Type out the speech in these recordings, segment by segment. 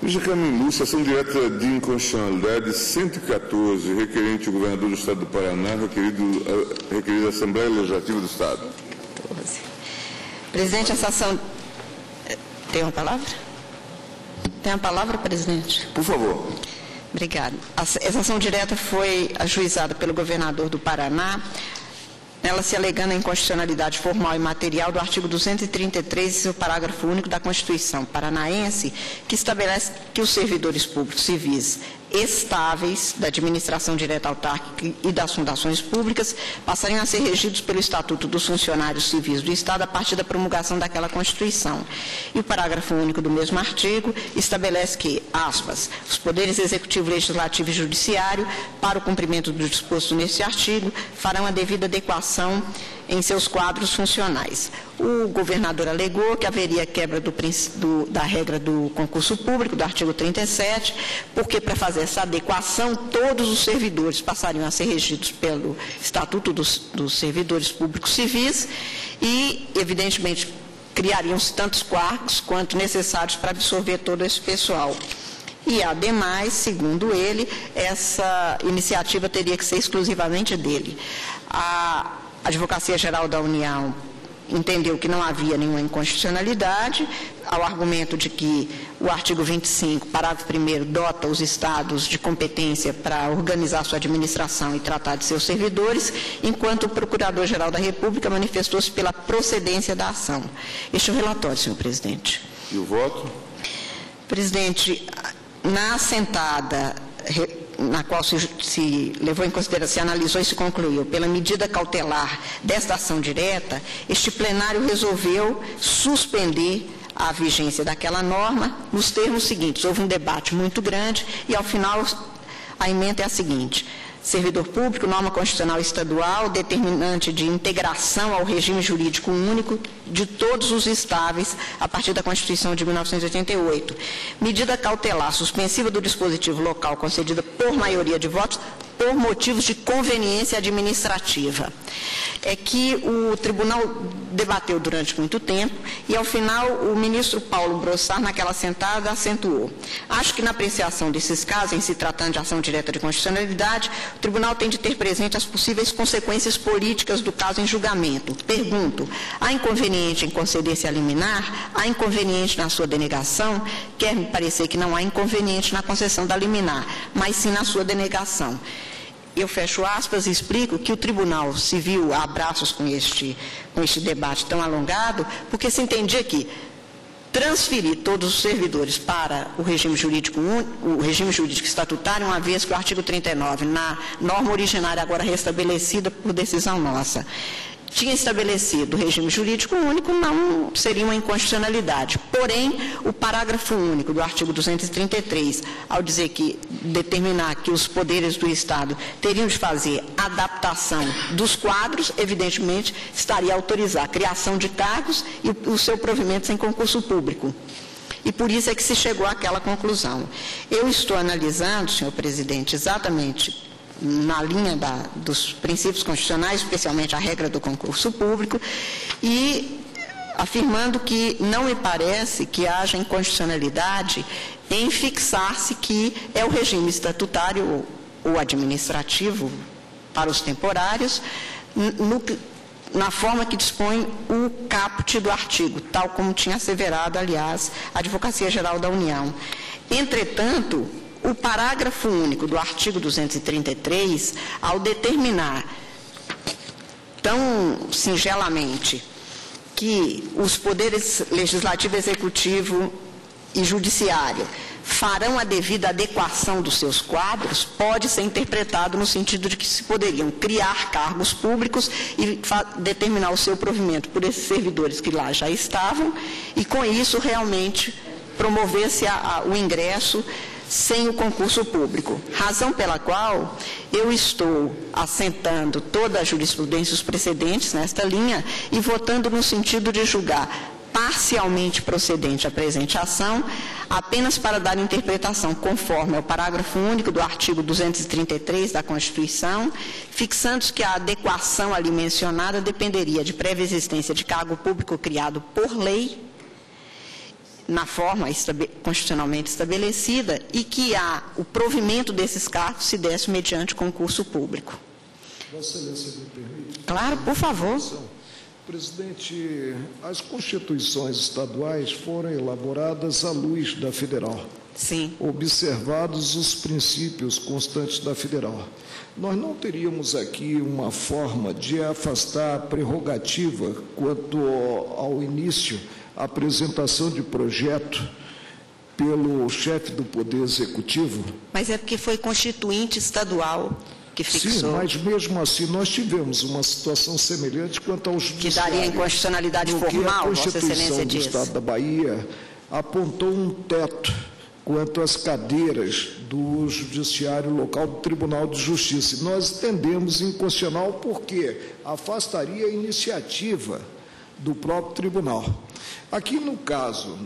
Ministro Camilo, sessão direta de inconstitucionalidade 114, requerente o governador do Estado do Paraná, requerido a Assembleia Legislativa do Estado. Presidente, a sessão... Tem uma palavra? Tem uma palavra, presidente? Por favor. Obrigada. A sessão direta foi ajuizada pelo governador do Paraná, ela se alegando a inconstitucionalidade formal e material do artigo 233, seu parágrafo único da Constituição paranaense, que estabelece que os servidores públicos civis estáveis da administração direta autárquica e das fundações públicas passariam a ser regidos pelo Estatuto dos Funcionários Civis do Estado a partir da promulgação daquela Constituição. E o parágrafo único do mesmo artigo estabelece que, aspas, os poderes executivo, legislativo e judiciário, para o cumprimento do disposto neste artigo, farão a devida adequação em seus quadros funcionais. O governador alegou que haveria quebra da regra do concurso público, do artigo 37, porque para fazer essa adequação, todos os servidores passariam a ser regidos pelo Estatuto dos Servidores Públicos Civis e, evidentemente, criariam-se tantos cargos quanto necessários para absorver todo esse pessoal. E, ademais, segundo ele, essa iniciativa teria que ser exclusivamente dele. A Advocacia Geral da União entendeu que não havia nenhuma inconstitucionalidade, ao argumento de que o artigo 25, parágrafo 1º, dota os estados de competência para organizar sua administração e tratar de seus servidores, enquanto o Procurador-Geral da República manifestou-se pela procedência da ação. Este é o relatório, senhor presidente. E o voto? Presidente, na assentada na qual se levou em consideração, se analisou e se concluiu pela medida cautelar desta ação direta, este plenário resolveu suspender a vigência daquela norma nos termos seguintes. Houve um debate muito grande e, ao final, a emenda é a seguinte: servidor público, norma constitucional estadual, determinante de integração ao regime jurídico único de todos os estáveis a partir da Constituição de 1988. Medida cautelar suspensiva do dispositivo local concedida por maioria de votos por motivos de conveniência administrativa. É que o tribunal debateu durante muito tempo e, ao final, o ministro Paulo Brossard, naquela sentada, acentuou: acho que na apreciação desses casos, em se tratando de ação direta de constitucionalidade, o tribunal tem de ter presente as possíveis consequências políticas do caso em julgamento. Pergunto: há inconveniente em conceder-se a liminar? Há inconveniente na sua denegação? Quer-me parecer que não há inconveniente na concessão da liminar, mas sim na sua denegação. Eu fecho aspas e explico que o tribunal se viu a braços com este debate tão alongado, porque se entendia que transferir todos os servidores para o regime jurídico estatutário, uma vez que o artigo 39, na norma originária agora restabelecida por decisão nossa, tinha estabelecido o regime jurídico único, não seria uma inconstitucionalidade. Porém, o parágrafo único do artigo 233, ao dizer que, determinar que os poderes do Estado teriam de fazer adaptação dos quadros, evidentemente, estaria a autorizar a criação de cargos e o seu provimento sem concurso público. E por isso é que se chegou àquela conclusão. Eu estou analisando, senhor presidente, exatamente na linha dos princípios constitucionais, especialmente a regra do concurso público, e afirmando que não me parece que haja inconstitucionalidade em fixar-se que é o regime estatutário ou administrativo para os temporários, na forma que dispõe o caput do artigo, tal como tinha asseverado, aliás, a Advocacia Geral da União. Entretanto, o parágrafo único do artigo 233, ao determinar tão singelamente que os poderes legislativo, executivo e judiciário farão a devida adequação dos seus quadros, pode ser interpretado no sentido de que se poderiam criar cargos públicos e determinar o seu provimento por esses servidores que lá já estavam, e com isso realmente promover-se o ingresso sem o concurso público, razão pela qual eu estou assentando toda a jurisprudência, os precedentes nesta linha e votando no sentido de julgar parcialmente procedente a presente ação, apenas para dar interpretação conforme ao parágrafo único do artigo 233 da Constituição, fixando que a adequação ali mencionada dependeria de prévia existência de cargo público criado por lei, na forma constitucionalmente estabelecida e que o provimento desses cargos se desse mediante concurso público. Vossa Excelência me permite? Claro, por favor. Presidente, as constituições estaduais foram elaboradas à luz da federal. Sim. Observados os princípios constantes da federal. Nós não teríamos aqui uma forma de afastar a prerrogativa quanto ao início, a apresentação de projeto pelo chefe do Poder Executivo? Mas é porque foi constituinte estadual que fixou. Sim, mas mesmo assim nós tivemos uma situação semelhante quanto ao judiciário. Que daria inconstitucionalidade formal, Vossa Excelência diz. A Constituição do Estado da Bahia apontou um teto quanto às cadeiras do Judiciário Local do Tribunal de Justiça. E nós entendemos inconstitucional porque afastaria a iniciativa do próprio tribunal. Aqui no caso,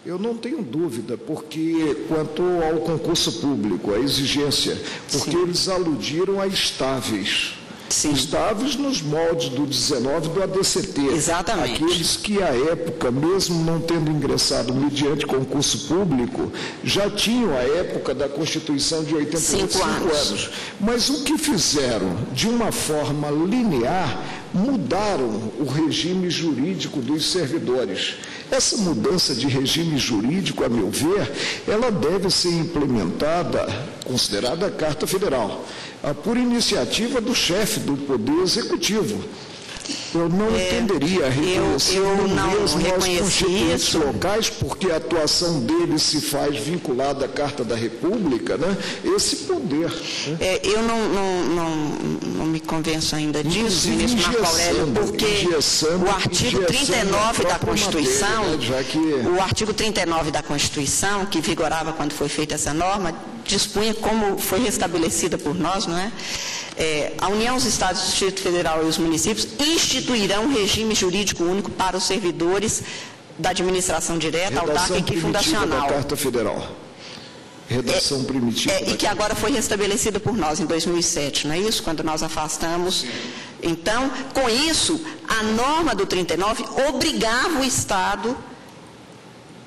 eu não tenho dúvida, porque quanto ao concurso público, a exigência, porque Sim. eles aludiram a estáveis. Sim. Estáveis nos moldes do 19 do ADCT. Exatamente. Aqueles que, à época, mesmo não tendo ingressado mediante concurso público, já tinham a época da Constituição de 85 anos. Mas o que fizeram, de uma forma linear, mudaram o regime jurídico dos servidores. Essa mudança de regime jurídico, a meu ver, ela deve ser implementada, considerada a Carta Federal, por iniciativa do chefe do Poder Executivo. Eu não entenderia reconhecer aos constituintes locais, porque a atuação deles se faz vinculada à Carta da República, esse poder. Eu não me convenço ainda disso, ministro Marco Aurélio, porque o artigo 39 da Constituição, o artigo 39 da Constituição, que vigorava quando foi feita essa norma, dispunha, como foi restabelecida por nós, não é? A União, os Estados, o Distrito Federal e os municípios instituirão um regime jurídico único para os servidores da administração direta, autárquica e fundacional. Da Carta Federal. Redação primitiva. E que agora foi restabelecida por nós em 2007, não é isso? Quando nós afastamos. Sim. Então, com isso, a norma do 39 obrigava o Estado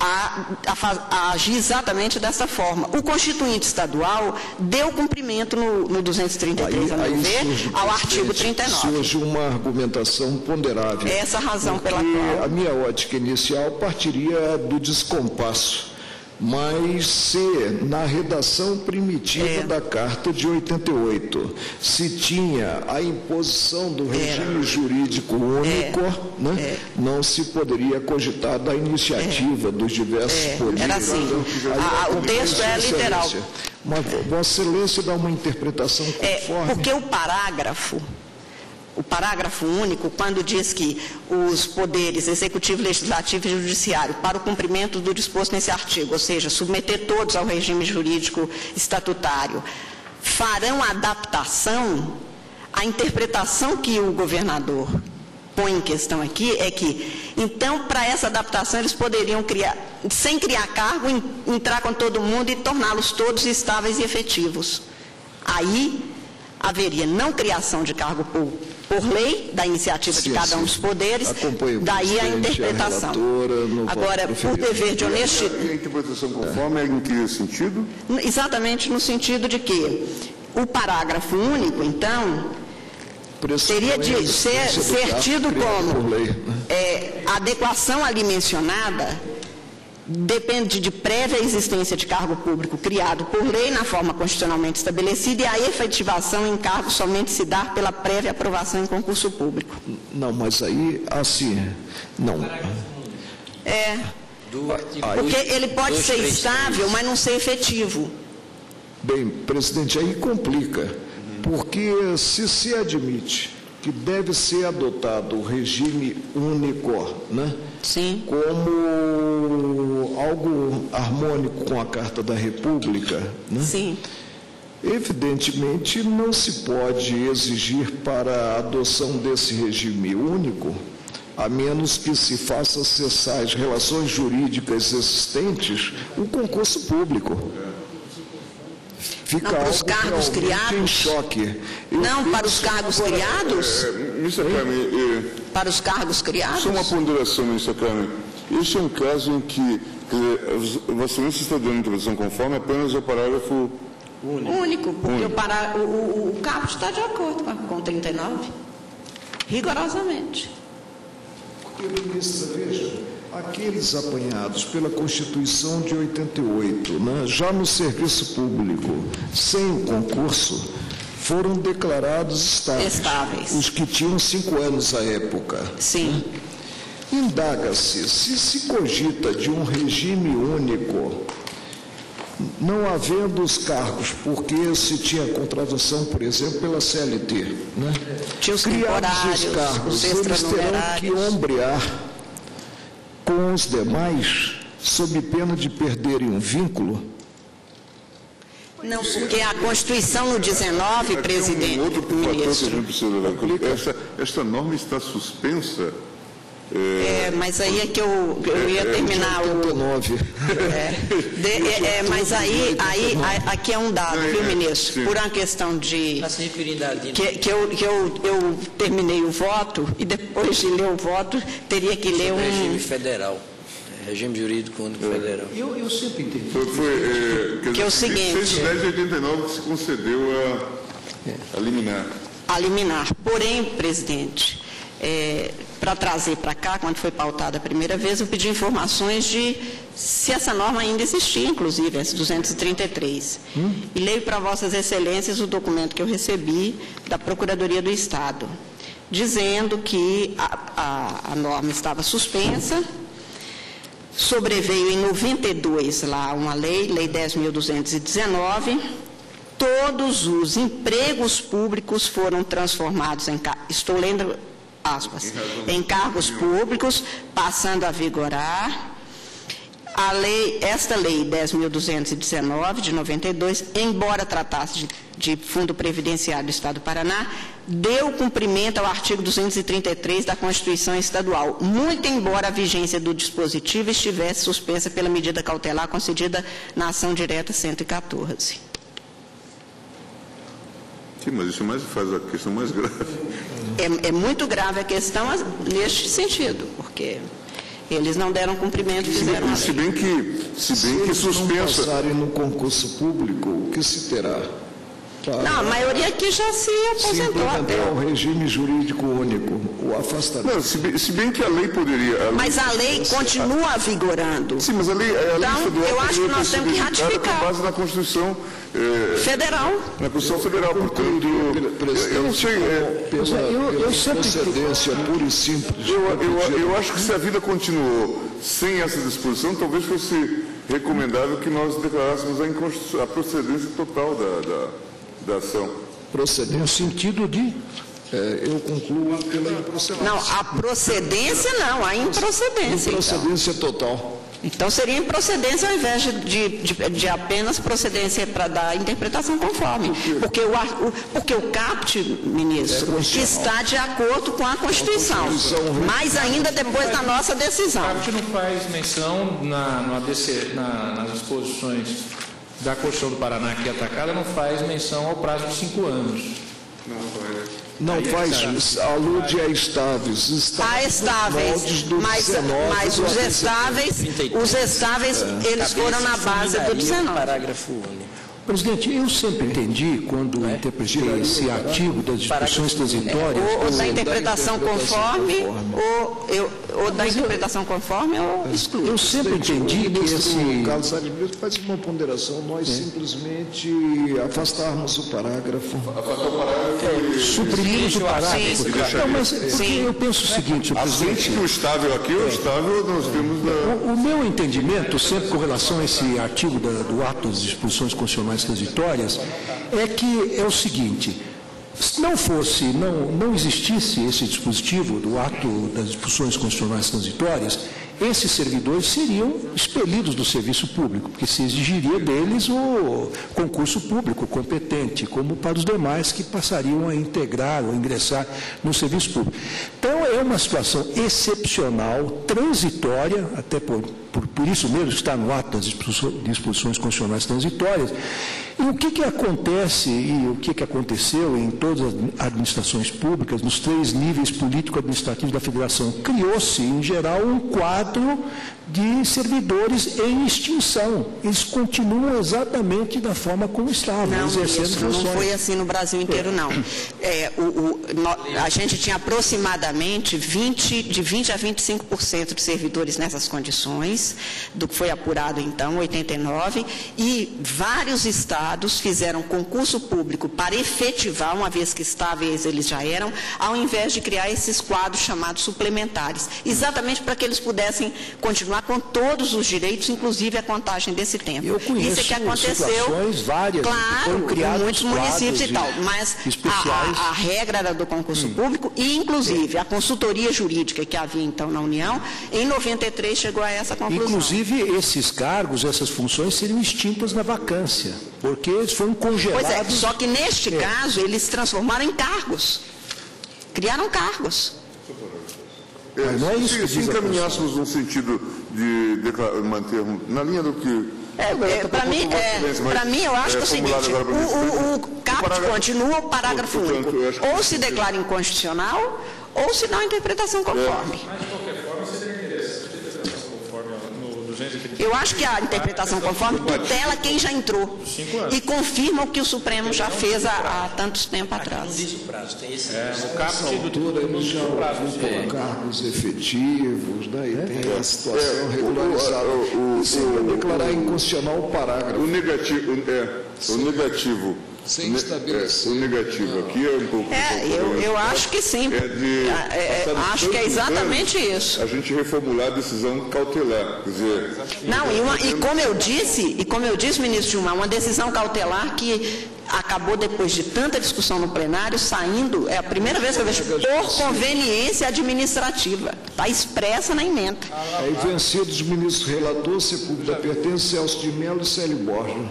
a agir exatamente dessa forma. O Constituinte Estadual deu cumprimento no 233, a meu ver, ao artigo 39. Surge uma argumentação ponderável. É essa a razão pela qual... A minha ótica inicial partiria do descompasso, mas se na redação primitiva da Carta de 88 se tinha a imposição do regime jurídico único, não se poderia cogitar da iniciativa dos diversos poderes. Era assim, o texto é literal. Mas Vossa Excelência dá uma interpretação conforme... Porque o parágrafo único, quando diz que os poderes executivo, legislativo e judiciário, para o cumprimento do disposto nesse artigo, ou seja, submeter todos ao regime jurídico estatutário, farão adaptação, a interpretação que o governador põe em questão aqui é que, então, para essa adaptação, eles poderiam criar, sem criar cargo, entrar com todo mundo e torná-los todos estáveis e efetivos. Aí haveria não criação de cargo por lei, da iniciativa de cada um dos poderes, daí a interpretação. Agora, por dever de honestidade... A interpretação conforme é em que sentido? Exatamente no sentido de que o parágrafo único, então, teria de ser tido como a adequação ali mencionada depende de prévia existência de cargo público criado por lei na forma constitucionalmente estabelecida e a efetivação em cargo somente se dá pela prévia aprovação em concurso público. Não, mas aí, assim, não. Porque ele pode ser estável, mas não ser efetivo. Bem, presidente, aí complica, porque se admite que deve ser adotado o regime único, Sim. como algo harmônico com a Carta da República, Sim. Evidentemente, não se pode exigir para a adoção desse regime único, a menos que se faça cessar as relações jurídicas existentes, o concurso público. Fica para os cargos criados? Em choque. Para os cargos criados? Ministra Carmen, para os cargos criados? Só uma ponderação, ministra Carmen. Este é um caso em que Vossa Excelência está dando interpretação conforme apenas o parágrafo único, porque o caput está de acordo com 39, rigorosamente. Porque, ministra, veja, aqueles apanhados pela Constituição de 88, né, já no serviço público, sem o concurso, foram declarados estáveis. Os que tinham 5 anos à época. Sim. Né? Indaga-se, se cogita de um regime único, não havendo os cargos, porque se tinha contratação, por exemplo, pela CLT, né? Tinha os criados os cargos, eles terão que ombrear com os demais, sob pena de perderem um vínculo? Não, porque a Constituição no 19, presidente, ministro... Esta norma está suspensa. Mas aí é que eu ia terminar mas aí aqui é um dado, viu, ministro? Sim. Por uma questão de que eu terminei o voto e depois de ler o voto teria que ler regime federal, regime jurídico único federal. Eu sempre entendi. Que é o seguinte. 6 de 10 de 89 que se concedeu a liminar. A liminar. Porém, presidente, para trazer para cá, quando foi pautada a primeira vez, eu pedi informações de se essa norma ainda existia, inclusive, essa 233. E leio para Vossas Excelências o documento que eu recebi da Procuradoria do Estado, dizendo que a norma estava suspensa, sobreveio em 92 lá uma lei 10.219, todos os empregos públicos foram transformados em... Estou lendo... aspas, em cargos públicos, passando a vigorar esta lei 10.219 de 92, embora tratasse de Fundo Previdenciário do Estado do Paraná, deu cumprimento ao artigo 233 da Constituição Estadual, muito embora a vigência do dispositivo estivesse suspensa pela medida cautelar concedida na ação direta 114. Sim, mas isso faz a questão mais grave. É muito grave a questão neste sentido, porque eles não deram cumprimento, fizeram a lei. Se bem que suspensa... Se passarem no concurso público, o que se terá? Não, a maioria aqui já se aposentou até. O regime jurídico único, o afastamento. Não, se bem que a lei poderia... Mas a lei continua vigorando. Sim, mas a lei então, eu acho que nós temos que ratificar. Com base na Constituição... federal. Na Constituição Federal, portanto... Eu não sei... Eu sempre... procedência pura e simples. Eu acho que se a vida continuou sem essa disposição, talvez fosse recomendável que nós declarássemos a procedência total da ação. Procedência no sentido de... eu concluo pela improcedência. Não, a procedência não, a improcedência. Improcedência total. Então seria improcedência ao invés de apenas procedência para dar interpretação conforme. Porque o CAPT, ministro, está de acordo com a Constituição, mas ainda depois da nossa decisão. O CAPT não faz menção nas disposições da Constituição do Paraná que é atacada, não faz menção ao prazo de 5 anos. Não faz, alude a estáveis. A estáveis, mas os estáveis, eles foram na base do 19. Parágrafo único. Presidente, eu sempre entendi, quando interpretei esse artigo das disposições transitórias... Ou da interpretação conforme, ou da interpretação conforme, ou exclui. Eu sempre entendi que esse... Carlos Ares faz uma ponderação, nós simplesmente afastarmos o parágrafo. Suprimimos o parágrafo. Não, mas eu penso o seguinte, presidente... que o estável aqui, o estável nós temos... O meu entendimento, sempre com relação a esse artigo do ato das disposições constitucionais transitórias, é que é o seguinte: se não existisse esse dispositivo do ato das disposições constitucionais transitórias, esses servidores seriam expelidos do serviço público, porque se exigiria deles o concurso público competente, como para os demais que passariam a integrar ou ingressar no serviço público. Então, é uma situação excepcional, transitória, até por por isso mesmo está no ato das disposições constitucionais transitórias. E o que acontece, e o que aconteceu em todas as administrações públicas, nos 3 níveis político-administrativos da Federação? Criou-se, em geral, um quadro de servidores em extinção. Eles continuam exatamente da forma como estavam, exercendo funções. Não foi assim no Brasil inteiro, não. A gente tinha aproximadamente de 20% a 25% de servidores nessas condições, do que foi apurado, então, 89, e vários estados fizeram concurso público para efetivar, uma vez que estáveis eles já eram, ao invés de criar esses quadros chamados suplementares, exatamente para que eles pudessem continuar com todos os direitos, inclusive a contagem desse tempo. Eu conheço isso é que aconteceu, situações várias, claro, em muitos municípios e tal, mas a regra era do concurso público e, inclusive, a consultoria jurídica que havia, então, na União, em 93 chegou a essa conclusão. Inclusive, esses cargos, essas funções seriam extintas na vacância, porque eles foram congelados. Pois é, só que neste caso, eles se transformaram em cargos. Criaram cargos. Não é isso se encaminhássemos no sentido de manter, na linha do que... Para mim, eu acho que é o seguinte, o caput continua, o parágrafo único, ou se declara inconstitucional, ou se não, a interpretação conforme. Mas, de qualquer forma, seria interessante a interpretação conforme no 230. Eu acho que a interpretação conforme tutela quem já entrou e confirma o que o Supremo já fez há tantos tempos atrás. Não diz o prazo, tem esse... O caput altura eles já ocupam cargos efetivos, né? E tem a situação regularizada. Isso vai declarar inconstitucional o parágrafo. O negativo. Sem estabelecer. O negativo aqui é um pouco... Eu acho que sim. Acho que é exatamente isso. A gente reformular a decisão cautelar. Quer dizer... Não, como eu disse, ministro Gilmar, uma decisão cautelar que acabou, depois de tanta discussão no plenário, saindo, é a primeira vez que eu vejo, por conveniência administrativa. Está expressa na emenda. Aí, vencidos os ministros relator, Sepúlveda Pertence, Celso de Mello e Célio Borges.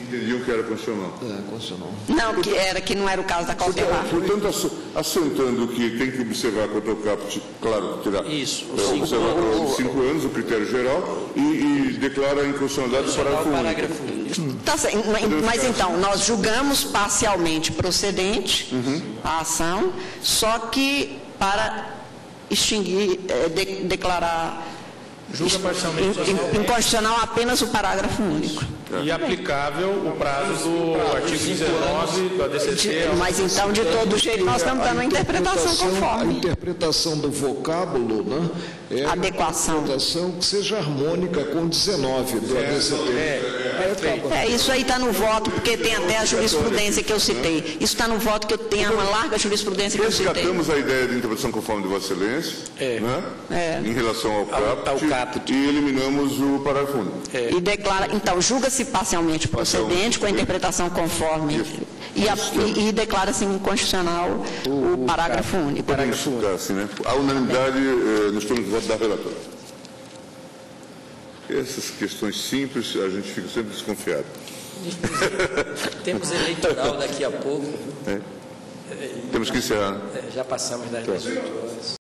Entendiam que era constitucional. Constitucional. Não, que não era o caso da cautelar. Portanto, assentando que tem que observar quanto ao caput, claro, tirar. Isso. Observar por 5 anos o critério geral e declara a inconstitucionalidade do parágrafo único. Tá certo, mas então, nós julgamos parcialmente procedente a ação, só que para extinguir, declarar inconstitucional apenas o parágrafo único. E aplicável o prazo do artigo 19 do ADCT. Mas então, de todo jeito, nós estamos dando uma interpretação conforme. A interpretação do vocábulo, né? É adequação. Uma interpretação que seja harmônica com 19 do ADCT. Isso aí está no voto, porque tem até a jurisprudência que eu citei. Isso está no voto que eu tenho uma larga jurisprudência que eu citei. Resgatamos a ideia de interpretação conforme de Vossa Excelência, né? Em relação ao caput, e eliminamos o parágrafo único. E declara, então, julga-se parcialmente procedente com a interpretação conforme e declara-se inconstitucional o parágrafo único. Assim, né? A unanimidade nos termos de voto da relatora. Essas questões simples, a gente fica sempre desconfiado. Temos eleitoral daqui a pouco. Temos que encerrar. Já passamos das 18 horas.